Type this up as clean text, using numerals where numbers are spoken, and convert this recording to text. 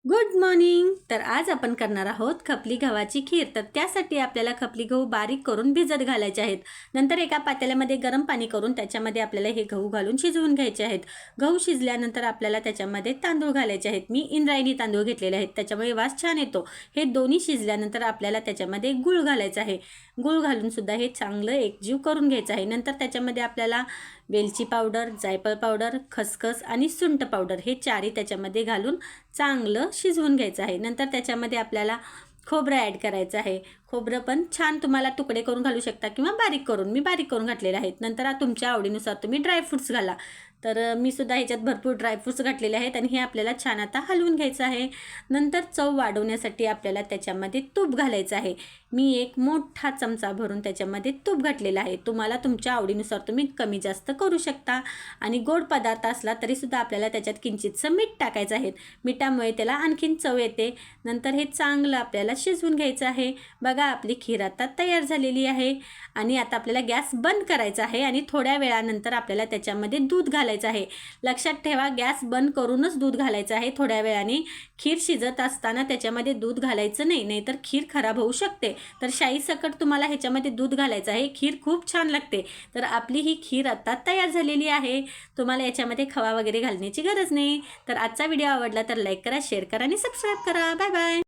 Good morning. तर आज आपण करणार आहोत खपली गव्हाची खीर. तर त्यासाठी आपल्याला खपली गहू बारीक करून भिजत घालायचे आहेत. नंतर एका पातेल्यामध्ये गरम पाणी करून त्याच्यामध्ये आपल्याला हे गहू घालून शिजवून घ्यायचे आहेत. गहू शिजल्यानंतर आपल्याला त्याच्यामध्ये तांदूळ घालायचे आहेत. मी इंद्रायणी तांदूळ घेतलेले आहेत, त्याच्यामुळे वास छान येतो. हे दोन्ही शिजल्यानंतर आपल्याला त्याच्यामध्ये गूळ घालायचा आहे. गूळ घालून सुद्धा हे चांगलं एकजीव करून घ्यायचं आहे. नंतर त्याच्यामध्ये आपल्याला वेलची पावडर, जायफळ पावडर, खसखस आणि सुंठ पावडर हे चारही त्याच्यामध्ये घालून चांगलं शिजवून घ्यायचं आहे. नंतर त्याच्यामध्ये आपल्याला खोबरं ॲड करायचं आहे. खोबरं पण छान तुम्हाला तुकडे करून घालू शकता किंवा बारीक करून, मी बारीक करून घातलेले आहेत. नंतर तुमच्या आवडीनुसार तुम्ही ड्रायफ्रूट्स घाला. तर मी सुद्धा ह्याच्यात भरपूर ड्रायफ्रूट्स घातलेले आहेत आणि हे आपल्याला छान आता हलवून घ्यायचं आहे. नंतर चव वाढवण्यासाठी आपल्याला त्याच्यामध्ये तूप घालायचं आहे. मी एक मोठा चमचा भरून त्याच्यामध्ये तूप घातलेला आहे. तुम्हाला तुमच्या आवडीनुसार तुम्ही कमी जास्त करू शकता. आणि गोड पदार्थ असला तरीसुद्धा आपल्याला त्याच्यात किंचितसं मीठ टाकायचं आहे. मिठामुळे त्याला आणखीन चव येते. नंतर हे चांगलं आपल्याला शिजवून घ्यायचं आहे. बघा, आपली खीर आता तयार झालेली आहे. आणि आता आपल्याला गॅस बंद करायचा आहे आणि थोड्या वेळानंतर आपल्याला त्याच्यामध्ये दूध घालायचं आहे. लक्षात ठेवा, गॅस बंद करूनच दूध घालायचं आहे. थोड्या वेळाने खीर शिजत असताना त्याच्यामध्ये दूध घालायचं नाही, नाहीतर खीर खराब होऊ शकते. तर शाईसकट तुम्हाला ह्याच्यामध्ये दूध घालायचं आहे. खीर खूप छान लागते. तर आपली ही खीर आता तयार झालेली आहे. तुम्हाला याच्यामध्ये खवा वगैरे घालण्याची गरज नाही. तर आजचा व्हिडिओ आवडला तर लाईक करा, शेअर करा आणि सबस्क्राईब करा. Bye bye.